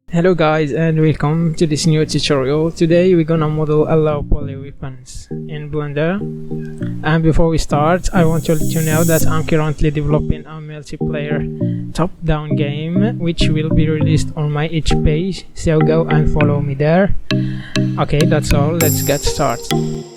Hello guys and welcome to this new tutorial. Today we're gonna model a low poly weapons in Blender, and before we start I want you to know that I'm currently developing a multiplayer top-down game which will be released on my itch page, so go and follow me there. Okay, that's all, let's get started.